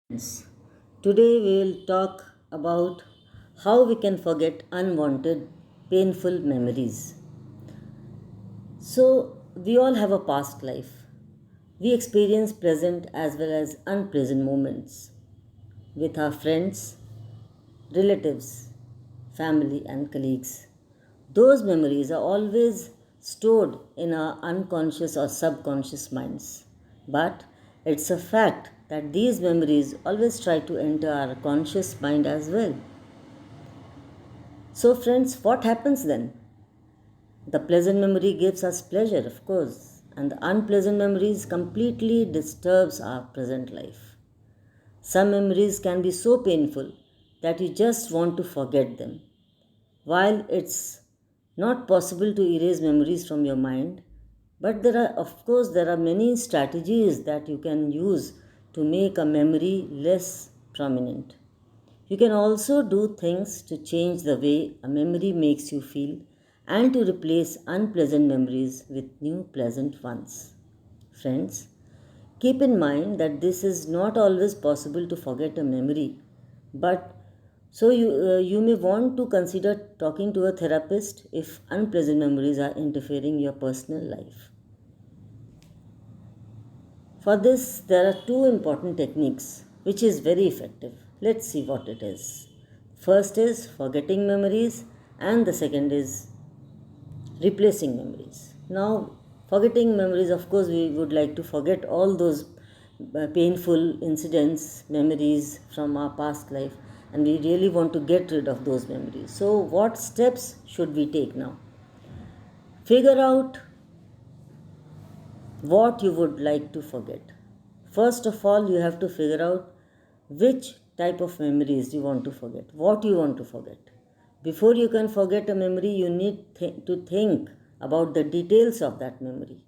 Friends, today we will talk about how we can forget unwanted, painful memories. So, we all have a past life. We experience present as well as unpleasant moments with our friends, relatives, family, and colleagues. Those memories are always stored in our unconscious or subconscious minds. But it's a fact that these memories always try to enter our conscious mind as well. So, friends, what happens then? The pleasant memory gives us pleasure, of course, and the unpleasant memories completely disturbs our present life. Some memories can be so painful that you just want to forget them. While it's not possible to erase memories from your mind, but there are many strategies that you can use to make a memory less prominent. You can also do things to change the way a memory makes you feel and to replace unpleasant memories with new pleasant ones. Friends, keep in mind that this is not always possible to forget a memory, but you may want to consider talking to a therapist if unpleasant memories are interfering your personal life. For this, there are two important techniques which is very effective. Let's see what it is. First is forgetting memories, and the second is replacing memories. Now, forgetting memories, of course, we would like to forget all those painful incidents, memories from our past life, and we really want to get rid of those memories. So, what steps should we take now? Figure out what you would like to forget. First of all, you have to figure out which type of memories you want to forget, what you want to forget. Before you can forget a memory, you need to think about the details of that memory.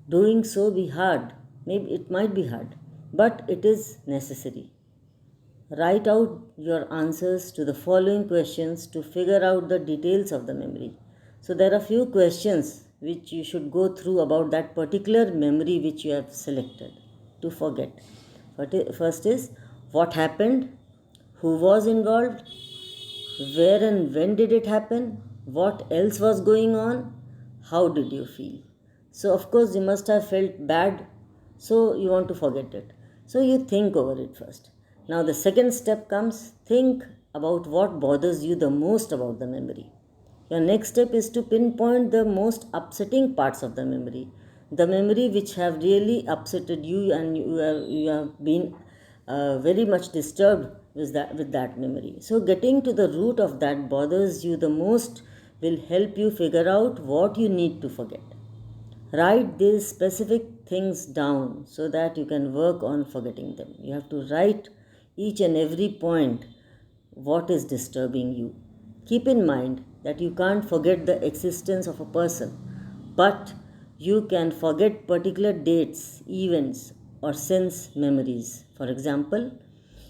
Doing so be hard, maybe it might be hard, but it is necessary. Write out your answers to the following questions to figure out the details of the memory. So, there are few questions which you should go through about that particular memory which you have selected to forget. First is what happened, who was involved, where and when did it happen, what else was going on, how did you feel. So, of course, you must have felt bad, so you want to forget it. So, you think over it first. Now, the second step comes think about what bothers you the most about the memory. Your next step is to pinpoint the most upsetting parts of the memory which have really upsetted you and you have been very much disturbed with that memory. So, getting to the root of that bothers you the most will help you figure out what you need to forget. Write these specific things down so that you can work on forgetting them. You have to write each and every point what is disturbing you. Keep in mind that you can't forget the existence of a person, but you can forget particular dates, events, or sense memories. For example,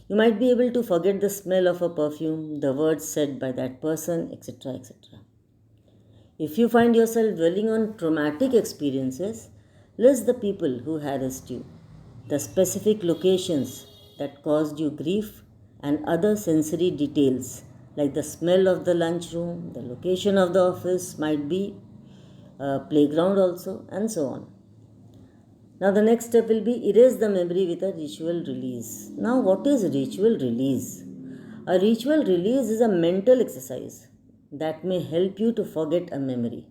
you might be able to forget the smell of a perfume, the words said by that person, etc. etc. If you find yourself dwelling on traumatic experiences, list the people who harassed you, the specific locations that caused you grief, and other sensory details like the smell of the lunchroom, the location of the office, might be a playground also, and so on. Now, the next step will be erase the memory with a ritual release. Now, what is ritual release? A ritual release is a mental exercise that may help you to forget a memory.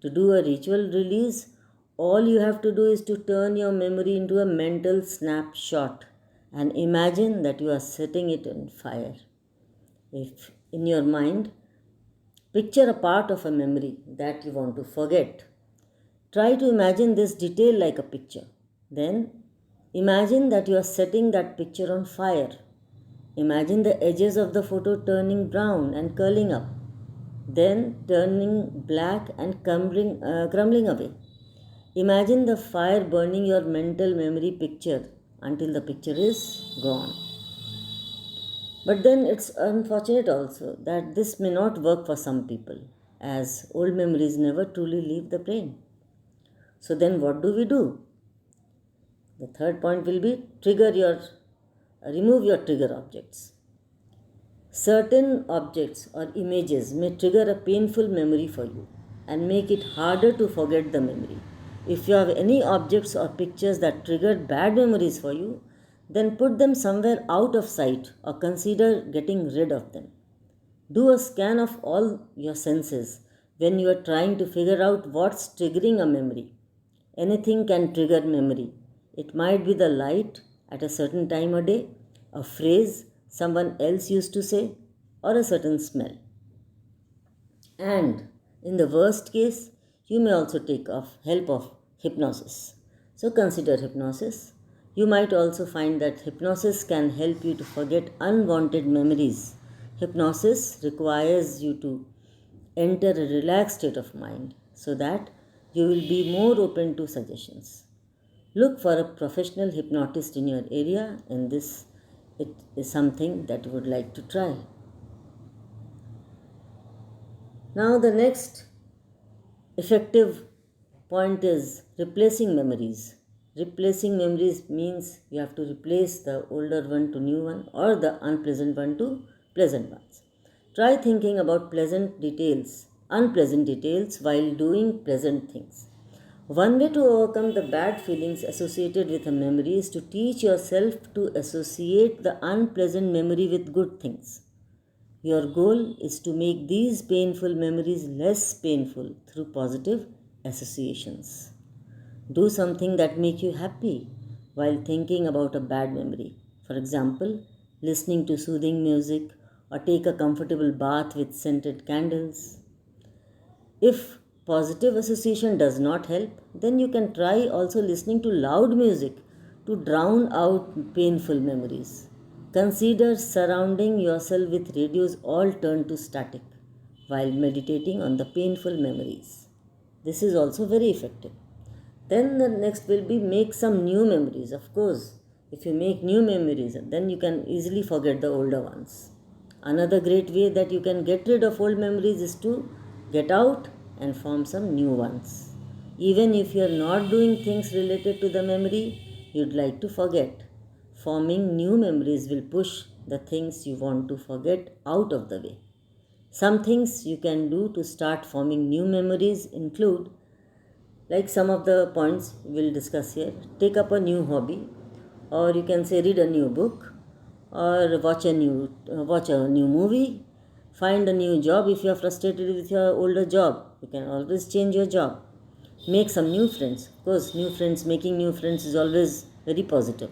To do a ritual release, all you have to do is to turn your memory into a mental snapshot and imagine that you are setting it on fire. If in your mind, picture a part of a memory that you want to forget. Try to imagine this detail like a picture. Then imagine that you are setting that picture on fire. Imagine the edges of the photo turning brown and curling up, then turning black and crumbling away. Imagine the fire burning your mental memory picture until the picture is gone. But then it's unfortunate also that this may not work for some people, as old memories never truly leave the brain. So then what do we do? The third point will be trigger your remove your trigger objects. Certain objects or images may trigger a painful memory for you and make it harder to forget the memory. If you have any objects or pictures that triggered bad memories for you, then put them somewhere out of sight or consider getting rid of them. Do a scan of all your senses when you are trying to figure out what's triggering a memory. Anything can trigger memory. It might be the light at a certain time a day, a phrase someone else used to say, or a certain smell. And in the worst case, you may also take help of hypnosis. So consider hypnosis. You might also find that hypnosis can help you to forget unwanted memories. Hypnosis requires you to enter a relaxed state of mind so that you will be more open to suggestions. Look for a professional hypnotist in your area, and this it is something that you would like to try. Now the next effective point is replacing memories. Replacing memories means you have to replace the older one to new one or the unpleasant one to pleasant ones. Try thinking about unpleasant details while doing pleasant things. One way to overcome the bad feelings associated with a memory is to teach yourself to associate the unpleasant memory with good things. Your goal is to make these painful memories less painful through positive associations. Do something that makes you happy while thinking about a bad memory. For example, listening to soothing music or take a comfortable bath with scented candles. If positive association does not help, then you can try also listening to loud music to drown out painful memories. Consider surrounding yourself with radios all turned to static while meditating on the painful memories. This is also very effective. Then the next will be make some new memories. Of course, if you make new memories, then you can easily forget the older ones. Another great way that you can get rid of old memories is to get out and form some new ones. Even if you are not doing things related to the memory you'd like to forget, forming new memories will push the things you want to forget out of the way. Some things you can do to start forming new memories include, like some of the points we'll discuss here, take up a new hobby, or you can say read a new book, or watch a new movie, find a new job. If you are frustrated with your older job, you can always change your job. Make some new friends. Of course, making new friends is always very positive.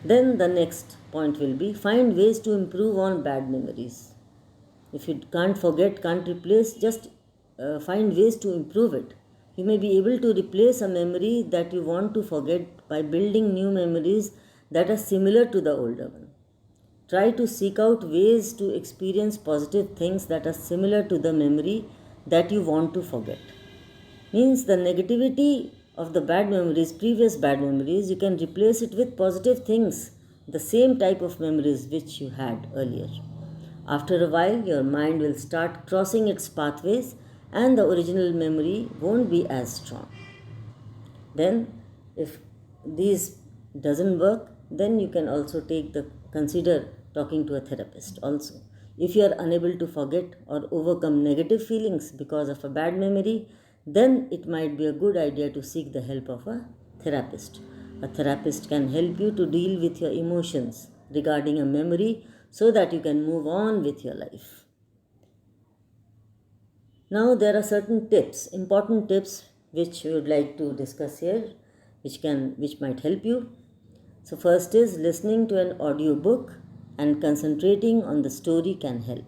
Then the next point will be find ways to improve on bad memories. If you can't forget, can't replace, just find ways to improve it. You may be able to replace a memory that you want to forget by building new memories that are similar to the older one. Try to seek out ways to experience positive things that are similar to the memory that you want to forget. Means the negativity of the previous bad memories, you can replace it with positive things, the same type of memories which you had earlier. After a while, your mind will start crossing its pathways and the original memory won't be as strong. Then, if these doesn't work, then you can also consider talking to a therapist also. If you are unable to forget or overcome negative feelings because of a bad memory, then it might be a good idea to seek the help of a therapist. A therapist can help you to deal with your emotions regarding a memory so that you can move on with your life. Now there are certain tips, important tips which we would like to discuss here, which might help you. So first is listening to an audio book and concentrating on the story can help.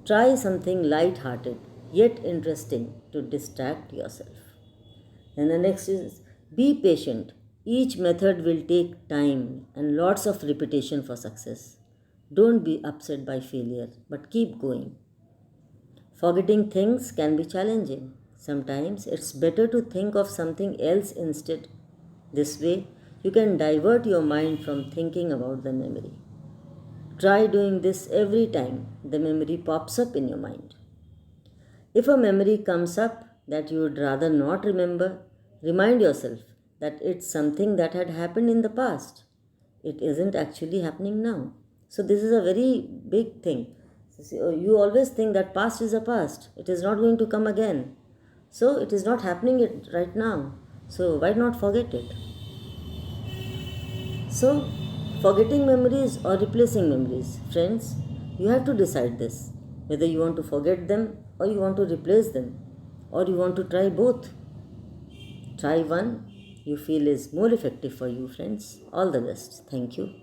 Try something light-hearted yet interesting to distract yourself. And the next is be patient. Each method will take time and lots of repetition for success. Don't be upset by failure, but keep going. Forgetting things can be challenging. Sometimes it's better to think of something else instead. This way, you can divert your mind from thinking about the memory. Try doing this every time the memory pops up in your mind. If a memory comes up that you would rather not remember, remind yourself that it's something that had happened in the past. it isn't actually happening now. So this is a very big thing. You always think that past is a past. It is not going to come again. So it is not happening it right now. So why not forget it? So forgetting memories or replacing memories, friends, you have to decide this. Whether you want to forget them or you want to replace them or you want to try both. Try one you feel is more effective for you, friends. All the best. Thank you.